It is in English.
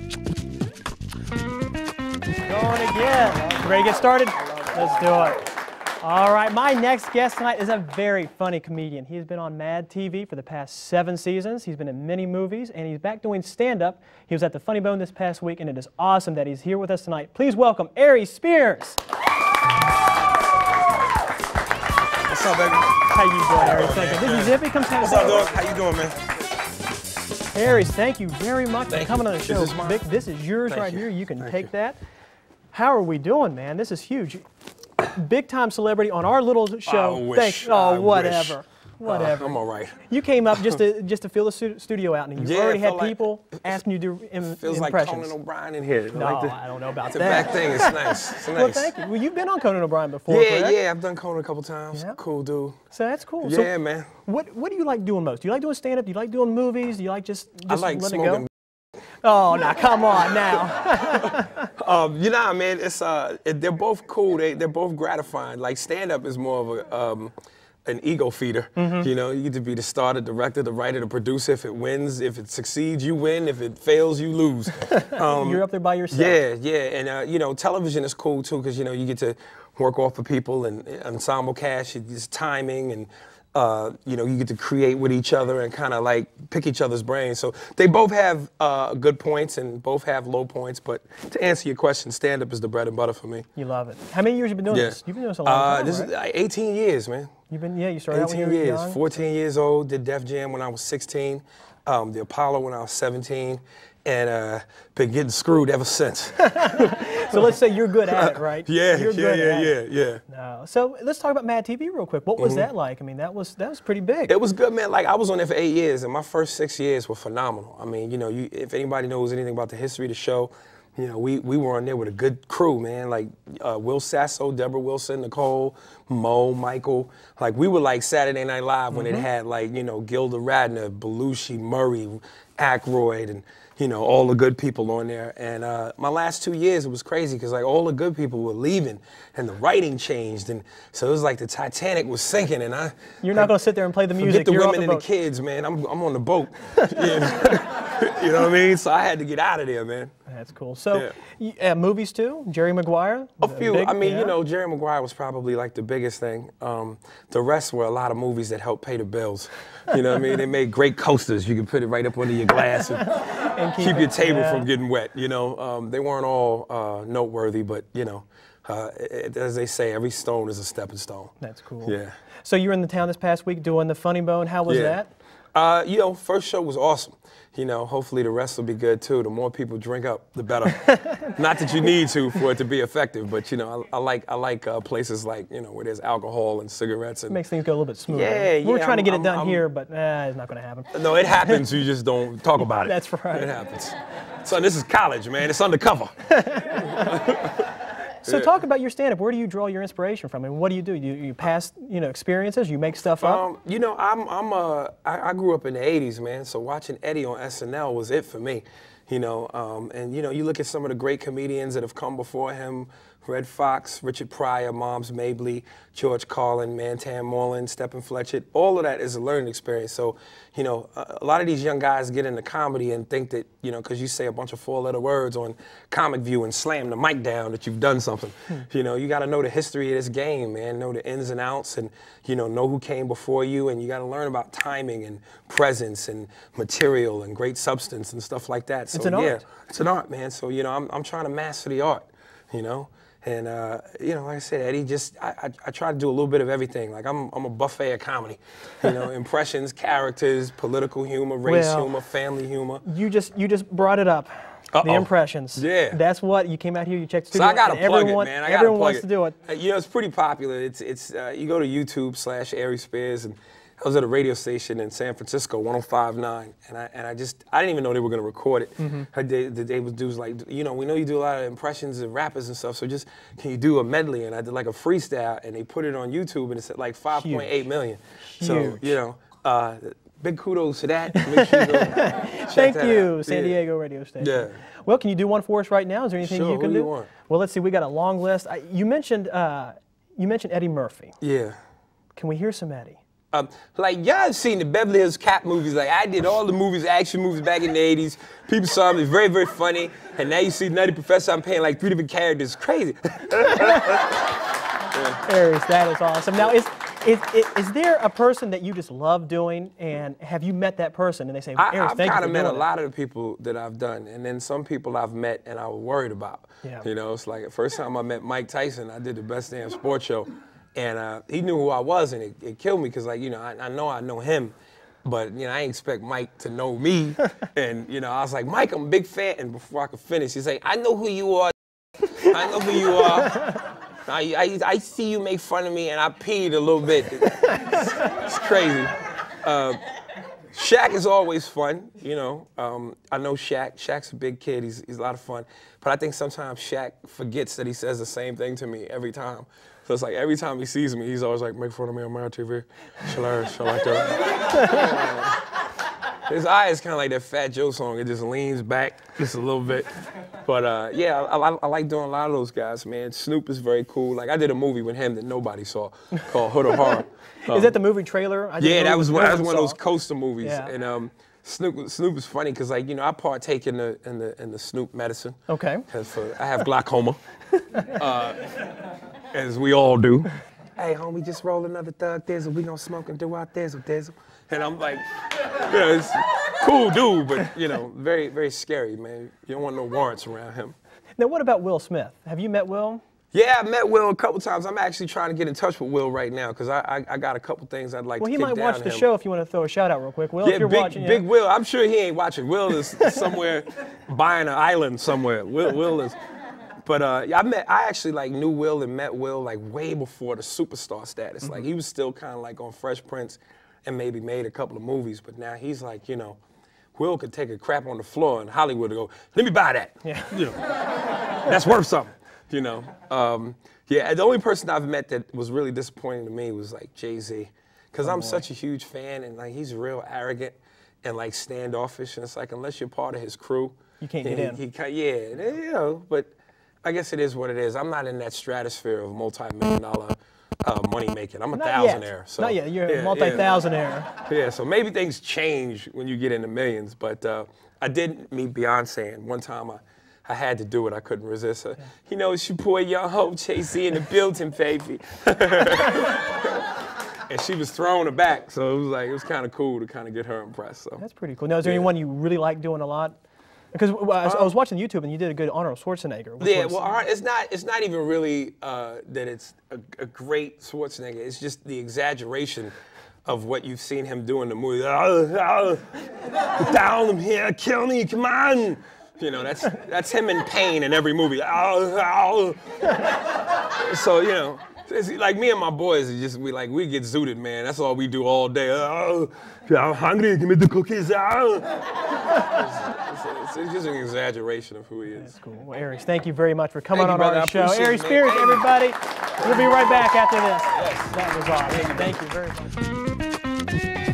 Going again. Ready to get started? Let's do it. All right, my next guest tonight is a very funny comedian. He's been on Mad TV for the past 7 seasons. He's been in many movies, and he's back doing stand-up. He was at the Funny Bone this past week, and it is awesome that he's here with us tonight. Please welcome Ari Spears. What's up, baby? How you doing, Ari? Thank you. This is Zippy. Come What's up, dog? How you doing, man? Aries, thank you very much for coming on the show. This is yours right here. You can take that. How are we doing, man? This is huge. Big time celebrity on our little show. I wish. Whatever. I'm all right. You came up just to fill the studio out, and you already had people asking you to do feels impressions. like Conan O'Brien in here. No, I don't know about that. It's a back thing. It's nice. It's nice. Well, thank you. Well, you've been on Conan O'Brien before, Yeah, correct? yeah. I've done Conan a couple times. Yeah. Cool dude. So that's cool. Yeah, so man. What do you like doing most? Do you like doing stand-up? Do you like doing movies? Do you like just I like letting it smoking. go? Oh, now come on now. You know, man, it's they're both cool. They're both gratifying. Like stand-up is more of an ego feeder. You know, you get to be the star, the director, the writer, the producer. If it wins, if it succeeds, you win. If it fails, you lose. You're up there by yourself. Yeah, yeah, and you know, television is cool too because you know you get to work off of people and ensemble cast. It's timing and. You know, you get to create with each other and kind of like pick each other's brains. So they both have good points and both have low points. But to answer your question, stand-up is the bread and butter for me. You love it. How many years have you been doing this? You've been doing this a long time, This right? is like 18 years, man. You started out when you were 18 years, young? 14 years old, did Def Jam when I was 16, the Apollo when I was 17, and been getting screwed ever since. So let's say you're good at it, right? Yeah, yeah. No. So let's talk about Mad TV real quick. What was that like? I mean, that was pretty big. It was good, man. Like I was on there for 8 years, and my first 6 years were phenomenal. I mean, you know, if anybody knows anything about the history of the show, you know, we were on there with a good crew, man. Like Will Sasso, Deborah Wilson, Nicole, Mo, Michael. Like we were like Saturday Night Live when it had like, you know, Gilda Radner, Belushi, Murray, Aykroyd, and you know, all the good people on there. And my last 2 years, it was crazy because like all the good people were leaving and the writing changed. And so it was like the Titanic was sinking and You're not going to sit there and play the music. Forget the You're women and the kids, man. I'm on the boat. You know what I mean? So I had to get out of there, man. That's cool. So movies too? Jerry Maguire? A few. I mean, you know, Jerry Maguire was probably like the biggest thing. The rest were a lot of movies that helped pay the bills. You know what I mean? They made great coasters. You could put it right up under your glass and keep your table from getting wet. You know, they weren't all noteworthy, but you know, as they say, every stone is a stepping stone. That's cool. Yeah. So you were in the town this past week doing the Funny Bone. How was that? You know, first show was awesome. You know, hopefully the rest will be good too. The more people drink up, the better. Not that you need to for it to be effective, but you know, I like places like, you know, where there's alcohol and cigarettes. And makes things go a little bit smoother. Yeah, We're trying to get it done here, but it's not going to happen. No, it happens. You just don't talk about it. That's right. It happens. Son, this is college, man. It's undercover. So talk about your stand-up. Where do you draw your inspiration from? And what do? You pass, you know, experiences? You make stuff up? You know, I grew up in the 80s, man. So watching Eddie on SNL was it for me. You know, and you know, you look at some of the great comedians that have come before him. Red Fox, Richard Pryor, Moms Mabley, George Carlin, Mantan Moreland, Stephen Fletcher, all of that is a learning experience. So, you know, a lot of these young guys get into comedy and think that, you know, because you say a bunch of 4-letter words on Comic View and slam the mic down that you've done something. You know, you got to know the history of this game, man, know the ins and outs and, you know who came before you, and you got to learn about timing and presence and material and great substance and stuff like that. So, it's an art. It's an art, man. So, you know, I'm trying to master the art, you know. And, you know, like I said, Eddie, I try to do a little bit of everything. Like, I'm a buffet of comedy. You know, impressions, characters, political humor, race humor, family humor. You just brought it up. The impressions. Yeah. That's what, you came out here, you checked studio. So I got to plug it, man. Everyone wants to do it. You know, it's pretty popular. It's you go to YouTube/Ari Spears, and I was at a radio station in San Francisco, 105.9, and I didn't even know they were going to record it. They was dudes like, you know, we know you do a lot of impressions of rappers and stuff, so just can you do a medley? And I did like a freestyle, and they put it on YouTube, and it's at like 5.8 million. So you know, big kudos to that. Make sure you go check Thank that you, out. San Diego radio station. Yeah. Well, can you do one for us right now? Is there anything you can do? Who do you want? Well, let's see. We got a long list. You mentioned Eddie Murphy. Yeah. Can we hear some Eddie? Like, y'all have seen the Beverly Hills Cop movies. Like, I did all the movies, action movies back in the 80s. People saw me, very, very funny. And now you see Nutty Professor, I'm playing like 3 different characters. Crazy. Aries, that is awesome. Now, is there a person that you just love doing, and have you met that person? And they say, Aries, thank you for doing I've kind of met a that. lot of the people that I've done, and then some people I've met and I was worried about. Yeah. You know, it's like the first time I met Mike Tyson, I did the Best Damn Sports Show, and he knew who I was, and it killed me because, like, you know, I know him, but, you know, I didn't expect Mike to know me. And, you know, I was like, Mike, I'm a big fan. And before I could finish, he's like, I know who you are. I know who you are. I see you make fun of me, and I peed a little bit. It's crazy. Shaq is always fun, you know. I know Shaq. Shaq's a big kid. He's a lot of fun. But I think sometimes Shaq forgets that he says the same thing to me every time. So it's like every time he sees me, he's always like, make fun of me on my TV. Shall I like that? His eye is kind of like that Fat Joe song. It just leans back just a little bit. But yeah, I like doing a lot of those guys, man. Snoop is very cool. Like, I did a movie with him that nobody saw called Hood of Horror. Is that the movie trailer? Yeah, that was one of those coaster movies. Yeah. And Snoop is funny because, like, you know, I partake in the Snoop medicine. Okay. Because I have glaucoma, as we all do. Hey, homie, just roll another thug thizzle. We gonna smoke and do our thizzle thizzle. And I'm like, you know, it's cool dude, but, you know, very, very scary, man. You don't want no warrants around him. Now, what about Will Smith? Have you met Will? Yeah, I met Will a couple times. I'm actually trying to get in touch with Will right now because I got a couple things I'd like to kick down. Well, he might watch the show if you want to throw a shout out real quick. Will, yeah, if you're watching. Big Will. I'm sure he ain't watching. Will is somewhere buying an island somewhere. Will is. But I actually like knew Will and met Will like way before the superstar status. Mm-hmm. Like, he was still kind of like on Fresh Prince and maybe made a couple of movies. But now he's like, you know, Will could take a crap on the floor in Hollywood and go, let me buy that. Yeah. You know, that's worth something. You know, yeah. The only person I've met that was really disappointing to me was like Jay-Z, because I'm such a huge fan, and like he's real arrogant and like standoffish, and it's like unless you're part of his crew, you can't get in. Yeah, you know. But I guess it is what it is. I'm not in that stratosphere of multi-million-dollar money making. I'm a thousandaire. So, not yet. You're a multi-thousandaire. Yeah. So maybe things change when you get into millions. But I did meet Beyonce, and one time I had to do it. I couldn't resist her. You know, it's your boy, young ho, Chasey in the building, baby. And she was thrown aback, so it was kind of cool to kind of get her impressed. So that's pretty cool. Now, is there anyone you really like doing a lot? Because I was watching YouTube and you did a good Arnold Schwarzenegger. Yeah, well, it's not even really that it's a great Schwarzenegger. It's just the exaggeration of what you've seen him do in the movie. Down here, kill me, come on. You know, that's him in pain in every movie. So, you know, it's like me and my boys, we get zooted, man. That's all we do all day. I'm hungry, give me the cookies. It's just an exaggeration of who he is. That's cool. Well, Aries, thank you very much for coming on brother. our show. Aries Spears, everybody. We'll be right back after this. Yes. That was awesome. Thank you very much.